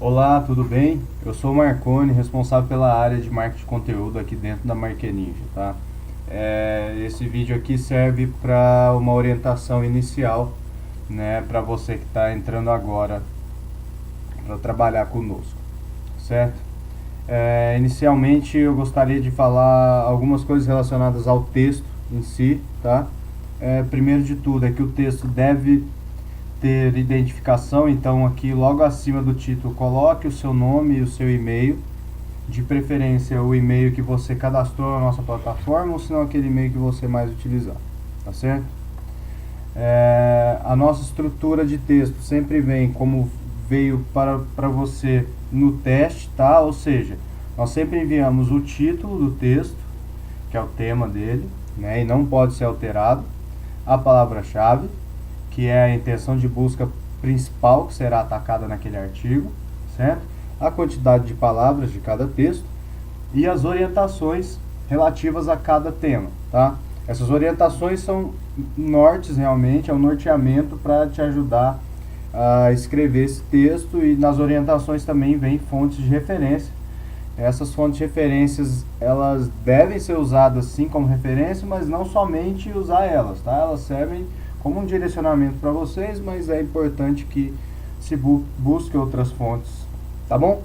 Olá, tudo bem? Eu sou o Marconi, responsável pela área de marketing de conteúdo aqui dentro da Markeninja, tá? Esse vídeo aqui serve para uma orientação inicial, né, para você que está entrando agora para trabalhar conosco, certo? Inicialmente eu gostaria de falar algumas coisas relacionadas ao texto em si, tá? Primeiro de tudo é que o texto deve ter identificação, então aqui logo acima do título coloque o seu nome e o seu e-mail, de preferência o e-mail que você cadastrou na nossa plataforma ou se não aquele e-mail que você mais utilizar, tá certo? A nossa estrutura de texto sempre vem como veio para você no teste, tá? Ou seja, nós sempre enviamos o título do texto, que é o tema dele, né? E não pode ser alterado, a palavra-chave, que é a intenção de busca principal que será atacada naquele artigo, certo? A quantidade de palavras de cada texto e as orientações relativas a cada tema, tá? Essas orientações são nortes realmente, é um norteamento para te ajudar a escrever esse texto, e nas orientações também vem fontes de referência. Essas fontes de referências, elas devem ser usadas sim como referência, mas não somente usar elas, tá? Elas servem como um direcionamento para vocês, mas é importante que se busque outras fontes, tá bom?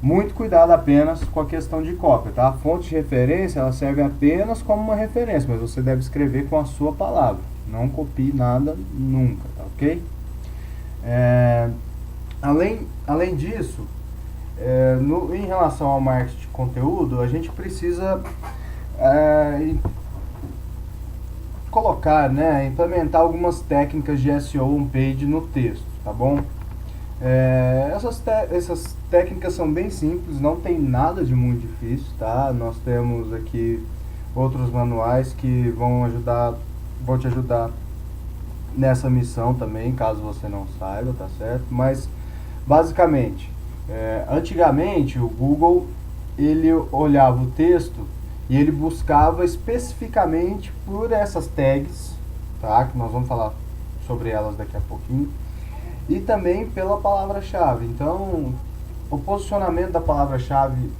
Muito cuidado apenas com a questão de cópia, tá? A fonte de referência, ela serve apenas como uma referência, mas você deve escrever com a sua palavra. Não copie nada nunca, tá ok? Além disso, em relação ao marketing de conteúdo, a gente precisa colocar, né, implementar algumas técnicas de SEO on-page no texto, tá bom? Essas técnicas são bem simples, não tem nada de muito difícil, tá? Nós temos aqui outros manuais que vão te ajudar nessa missão também, caso você não saiba, tá certo? Mas, basicamente, antigamente o Google, ele olhava o texto e ele buscava especificamente por essas tags, tá? Que nós vamos falar sobre elas daqui a pouquinho. E também pela palavra-chave. Então, o posicionamento da palavra-chave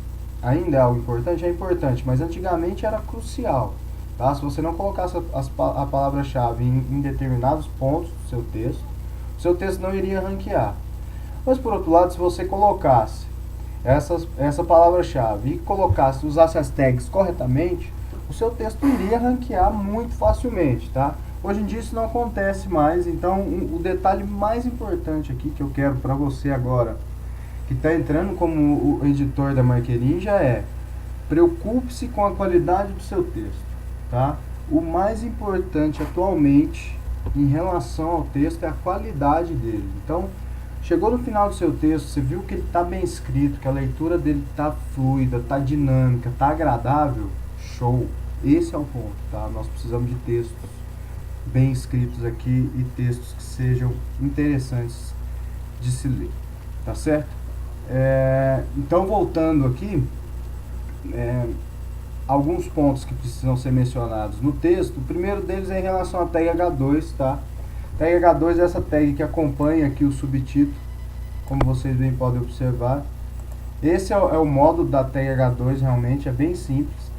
ainda é algo importante? É importante, mas antigamente era crucial, tá? Se você não colocasse a palavra-chave em determinados pontos do seu texto não iria ranquear. Mas, por outro lado, se você colocasse essa palavra-chave e usasse as tags corretamente, o seu texto iria ranquear muito facilmente, tá? Hoje em dia isso não acontece mais, então o detalhe mais importante aqui que eu quero para você agora, que está entrando como o editor da Markeninja, é: preocupe-se com a qualidade do seu texto, tá? O mais importante atualmente em relação ao texto é a qualidade dele. Então, chegou no final do seu texto, você viu que ele está bem escrito, que a leitura dele está fluida, está dinâmica, está agradável, show! Esse é o ponto, tá? Nós precisamos de textos bem escritos aqui e textos que sejam interessantes de se ler, tá certo? Então, voltando aqui, alguns pontos que precisam ser mencionados no texto. O primeiro deles é em relação à tag H2, tá? Tag H2 é essa tag que acompanha aqui o subtítulo, como vocês bem podem observar. Esse é o modo da tag H2, realmente é bem simples.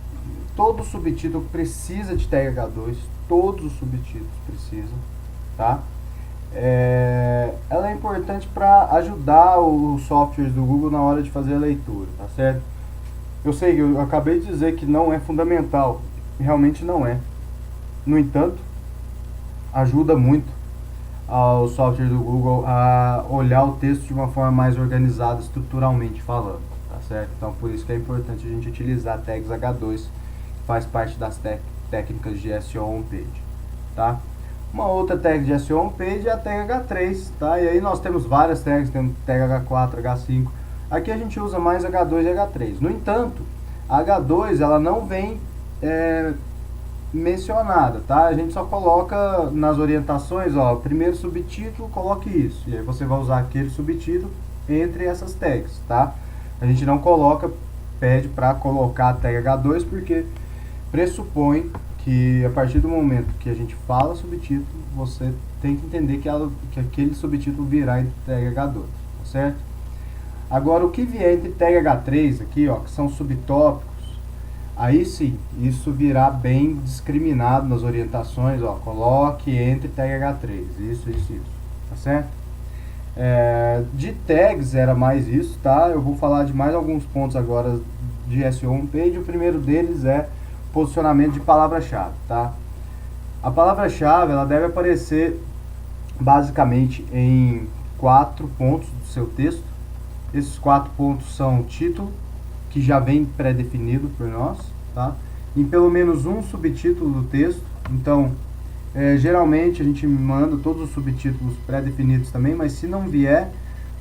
Todo subtítulo precisa de tag H2, todos os subtítulos precisam, tá? Ela é importante para ajudar os softwares do Google na hora de fazer a leitura, tá certo? Eu sei que eu acabei de dizer que não é fundamental, realmente não é. No entanto, ajuda muito ao software do Google a olhar o texto de uma forma mais organizada, estruturalmente falando, tá certo? Então, por isso que é importante a gente utilizar tags H2, que faz parte das técnicas de SEO on-page, tá? Uma outra tag de SEO on-page é a tag H3, tá? E aí nós temos várias tags, temos tag H4, H5. Aqui a gente usa mais H2 e H3. No entanto, a H2 ela não vem mencionada, tá? A gente só coloca nas orientações, ó, primeiro subtítulo, coloque isso. E aí você vai usar aquele subtítulo entre essas tags, tá? A gente não pede para colocar a tag H2 porque pressupõe que a partir do momento que a gente fala subtítulo, você tem que entender que aquele subtítulo virá em tag H2, tá certo? Agora, o que vier entre tag H3 aqui, ó, que são subtópicos, aí sim, isso virá bem discriminado nas orientações, ó, coloque entre tag H3, isso, tá certo? De tags era mais isso, tá? Eu vou falar de mais alguns pontos agora de SEO homepage. O primeiro deles é posicionamento de palavra-chave, tá? A palavra-chave, ela deve aparecer basicamente em 4 pontos do seu texto. Esses 4 pontos são o título, que já vem pré-definido por nós, tá? Em pelo menos um subtítulo do texto. Então, geralmente a gente manda todos os subtítulos pré-definidos também, mas se não vier,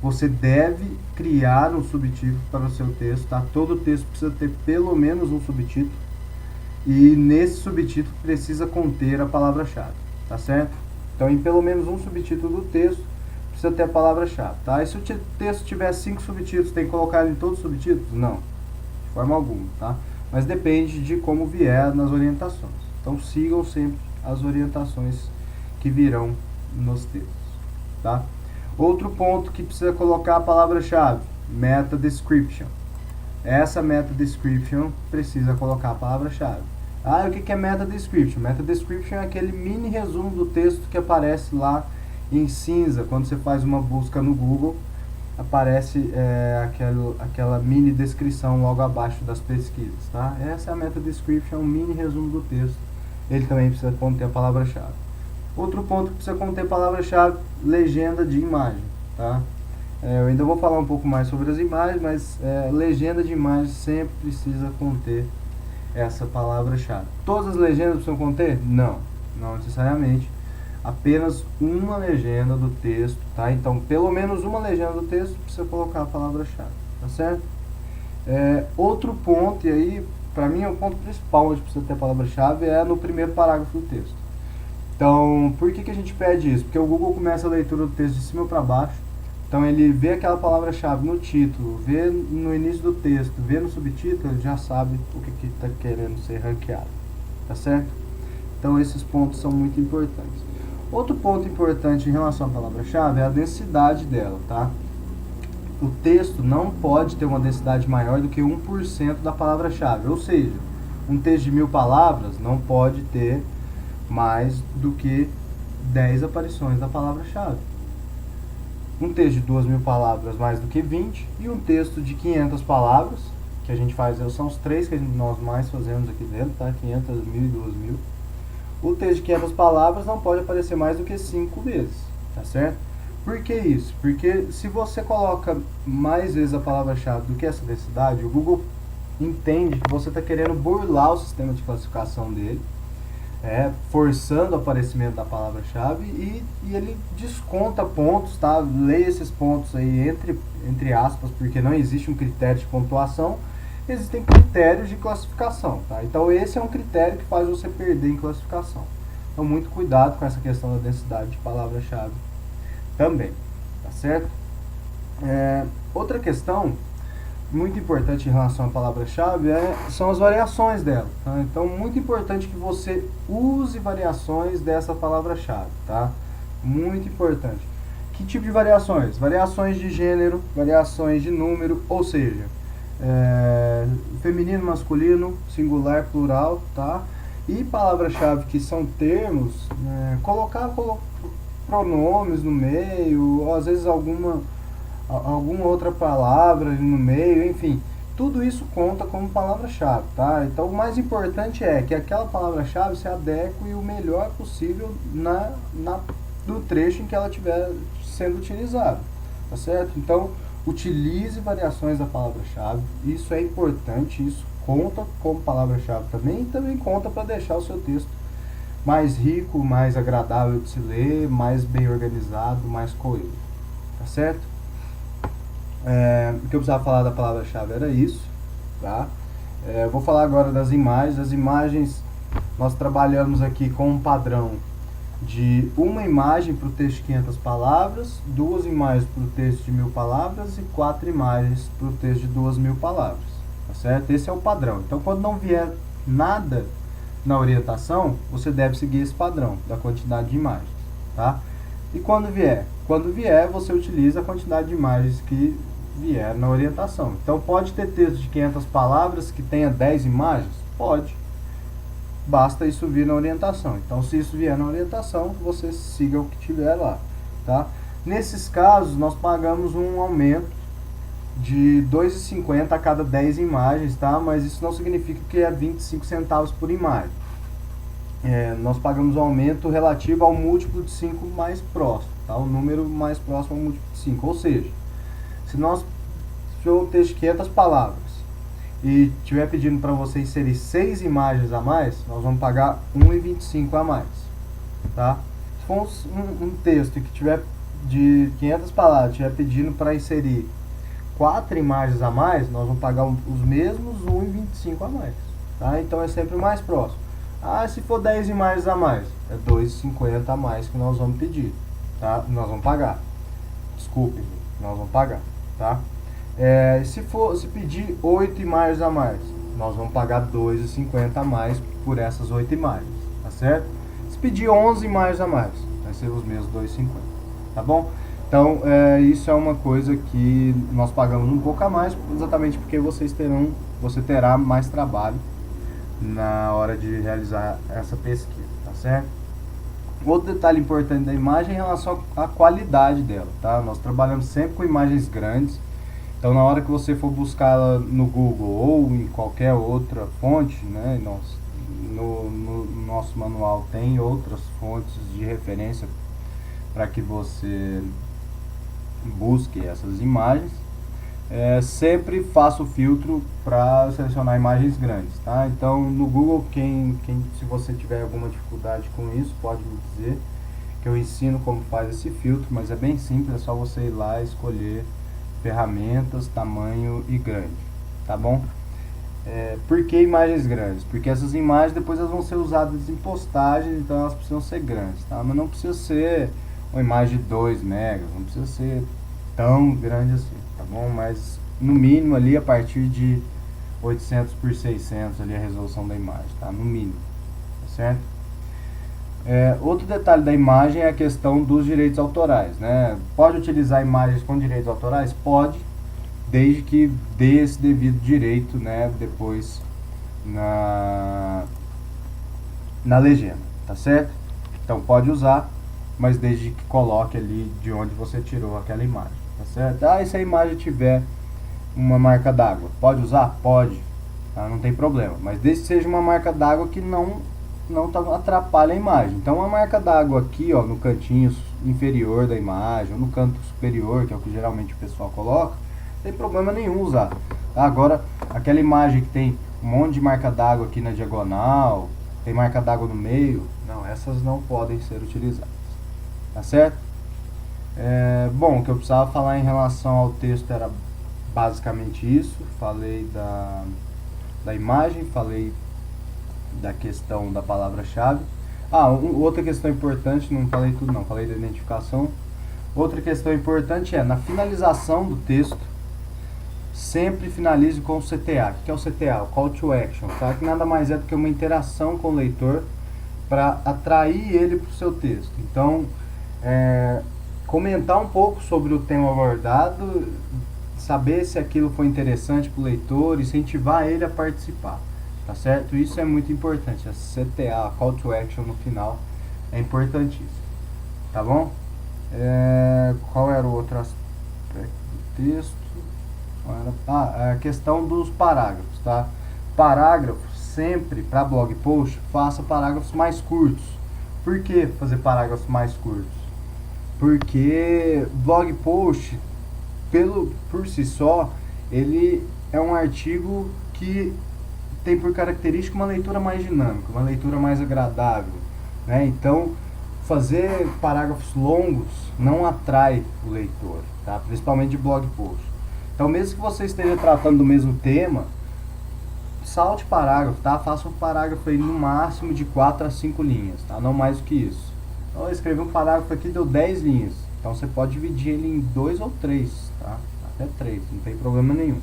você deve criar um subtítulo para o seu texto, tá? Todo texto precisa ter pelo menos um subtítulo, e nesse subtítulo precisa conter a palavra-chave, tá certo? Então, em pelo menos um subtítulo do texto, precisa ter a palavra-chave, tá? E se o texto tiver 5 subtítulos, tem que colocar ele em todos os subtítulos? Não, de forma alguma, tá? Mas depende de como vier nas orientações. Então, sigam sempre as orientações que virão nos textos, tá? Outro ponto que precisa colocar a palavra-chave, meta description. Essa meta description precisa colocar a palavra-chave. Ah, o que é meta description? Meta description é aquele mini resumo do texto que aparece lá em cinza. Quando você faz uma busca no Google, aparece aquela mini descrição logo abaixo das pesquisas, tá? Essa é a meta description, um mini resumo do texto. Ele também precisa conter a palavra-chave. Outro ponto que precisa conter a palavra-chave, legenda de imagem, tá? Eu ainda vou falar um pouco mais sobre as imagens, mas legenda de imagem sempre precisa conter essa palavra-chave. Todas as legendas precisam conter? Não, não necessariamente. Apenas uma legenda do texto, tá? Então, pelo menos uma legenda do texto precisa colocar a palavra-chave, tá certo? Outro ponto, e aí, para mim, é o ponto principal onde precisa ter a palavra-chave, é no primeiro parágrafo do texto. Então, por que a gente pede isso? Porque o Google começa a leitura do texto de cima para baixo. Então, ele vê aquela palavra-chave no título, vê no início do texto, vê no subtítulo, ele já sabe o que está querendo ser ranqueado, tá certo? Então, esses pontos são muito importantes. Outro ponto importante em relação à palavra-chave é a densidade dela, tá? O texto não pode ter uma densidade maior do que 1% da palavra-chave, ou seja, um texto de 1000 palavras não pode ter mais do que 10 aparições da palavra-chave. Um texto de 2000 palavras mais do que 20, e um texto de 500 palavras, que a gente faz, são os 3 que nós mais fazemos aqui dentro, tá? 500, 1000 e 2000. O texto de 500 palavras não pode aparecer mais do que 5 vezes, tá certo? Por que isso? Porque se você coloca mais vezes a palavra-chave do que essa densidade, o Google entende que você está querendo burlar o sistema de classificação dele, forçando o aparecimento da palavra-chave, e ele desconta pontos, tá? Leia esses pontos aí entre aspas, porque não existe um critério de pontuação, existem critérios de classificação, tá? Então esse é um critério que faz você perder em classificação. Então muito cuidado com essa questão da densidade de palavra-chave também, tá certo? Outra questão muito importante em relação à palavra-chave são as variações dela, tá? Então muito importante que você use variações dessa palavra-chave, tá? Muito importante. Que tipo de variações? Variações de gênero, variações de número, ou seja, feminino, masculino, singular, plural, tá? E palavra-chave que são termos, colocar pronomes no meio, ou às vezes alguma outra palavra no meio, enfim, tudo isso conta como palavra-chave, tá? Então o mais importante é que aquela palavra-chave se adeque o melhor possível no trecho em que ela estiver sendo utilizada, tá certo? Então utilize variações da palavra-chave, isso é importante, isso conta como palavra-chave também, e também conta para deixar o seu texto mais rico, mais agradável de se ler, mais bem organizado, mais coeso, tá certo? O que eu precisava falar da palavra-chave era isso, tá? Vou falar agora das imagens. As imagens, nós trabalhamos aqui com um padrão de uma imagem para o texto de 500 palavras, 2 imagens para o texto de 1000 palavras e 4 imagens para o texto de 2000 palavras, tá certo? Esse é o padrão. Então, quando não vier nada na orientação, você deve seguir esse padrão da quantidade de imagens, tá? E quando vier? Quando vier, você utiliza a quantidade de imagens que vier na orientação. Então pode ter texto de 500 palavras que tenha 10 imagens? Pode. Basta isso vir na orientação. Então se isso vier na orientação, você siga o que tiver lá, tá? Nesses casos, nós pagamos um aumento de R$ 2,50 a cada 10 imagens, tá? Mas isso não significa que é 25 centavos por imagem. Nós pagamos um aumento relativo ao múltiplo de 5 mais próximo, tá? O número mais próximo ao múltiplo de 5. Ou seja, se nós tivermos um texto de 500 palavras e estiver pedindo para você inserir 6 imagens a mais, nós vamos pagar R$ 1,25 a mais, tá? Se for um texto que tiver de 500 palavras, estiver pedindo para inserir 4 imagens a mais, nós vamos pagar os mesmos R$ 1,25 a mais, tá? Então é sempre o mais próximo. Se for 10 imagens a mais, é R$ 2,50 a mais que nós vamos pedir, tá? Nós vamos pagar. Desculpe, nós vamos pagar, tá? Se pedir 8 imagens a mais, nós vamos pagar R$ 2,50 a mais por essas 8 imagens, tá certo? Se pedir 11 imagens a mais, vai ser os mesmos R$ 2,50, tá bom? Então, isso é uma coisa que nós pagamos um pouco a mais, exatamente porque você terá mais trabalho na hora de realizar essa pesquisa, tá certo? Outro detalhe importante da imagem é em relação à qualidade dela, tá? Nós trabalhamos sempre com imagens grandes, então na hora que você for buscá-la no Google ou em qualquer outra fonte, né? No nosso manual tem outras fontes de referência para que você busque essas imagens. Sempre faça o filtro para selecionar imagens grandes, tá? Então no Google, se você tiver alguma dificuldade com isso, pode me dizer que eu ensino como faz esse filtro, mas é bem simples, é só você ir lá e escolher ferramentas, tamanho e grande, tá bom? Por que imagens grandes? Porque essas imagens depois elas vão ser usadas em postagens, então elas precisam ser grandes, tá? Mas não precisa ser uma imagem de 2 megas, não precisa ser tão grande assim, tá bom? Mas no mínimo ali a partir de 800 por 600 ali a resolução da imagem, tá? No mínimo, tá certo? Outro detalhe da imagem é a questão dos direitos autorais, né? Pode utilizar imagens com direitos autorais? Pode, desde que dê esse devido direito, né? Depois na legenda, tá certo? Então pode usar, mas desde que coloque ali de onde você tirou aquela imagem, tá certo? E se a imagem tiver uma marca d'água, pode usar? Pode, tá? Não tem problema, mas desde que seja uma marca d'água que não atrapalhe a imagem. Então uma marca d'água aqui, ó, no cantinho inferior da imagem, ou no canto superior, que é o que geralmente o pessoal coloca, não tem problema nenhum usar, tá? Agora, aquela imagem que tem um monte de marca d'água aqui na diagonal, tem marca d'água no meio, não, essas não podem ser utilizadas, tá certo? Bom, o que eu precisava falar em relação ao texto era basicamente isso. Falei da imagem, falei da questão da palavra-chave. Outra questão importante, não falei tudo não, falei da identificação. Outra questão importante na finalização do texto, sempre finalize com o CTA. O que é o CTA? O Call to Action, tá? Que nada mais é do que uma interação com o leitor para atrair ele para o seu texto. Então, comentar um pouco sobre o tema abordado, saber se aquilo foi interessante para o leitor, incentivar ele a participar, tá certo? Isso é muito importante, a CTA, a Call to Action no final, é importantíssimo, tá bom? Qual era o outro aspecto do texto? A questão dos parágrafos, tá? Parágrafos, sempre, para blog post, faça parágrafos mais curtos. Por que fazer parágrafos mais curtos? Porque blog post, por si só, ele é um artigo que tem por característica uma leitura mais dinâmica, uma leitura mais agradável, né? Então, fazer parágrafos longos não atrai o leitor, tá? Principalmente de blog post. Então, mesmo que você esteja tratando do mesmo tema, salte parágrafo, tá? Faça um parágrafo aí no máximo de 4 a 5 linhas, tá? Não mais do que isso. Então, eu escrevi um parágrafo aqui, deu 10 linhas. Então, você pode dividir ele em 2 ou 3, tá? Até 3, não tem problema nenhum,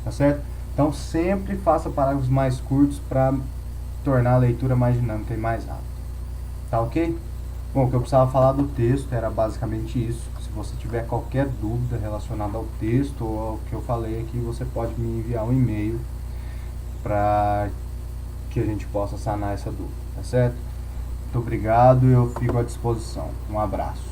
tá certo? Então, sempre faça parágrafos mais curtos para tornar a leitura mais dinâmica e mais rápida. Tá ok? Bom, o que eu precisava falar do texto era basicamente isso. Se você tiver qualquer dúvida relacionada ao texto ou ao que eu falei aqui, você pode me enviar um e-mail para que a gente possa sanar essa dúvida, tá certo? Muito obrigado, eu fico à disposição. Um abraço.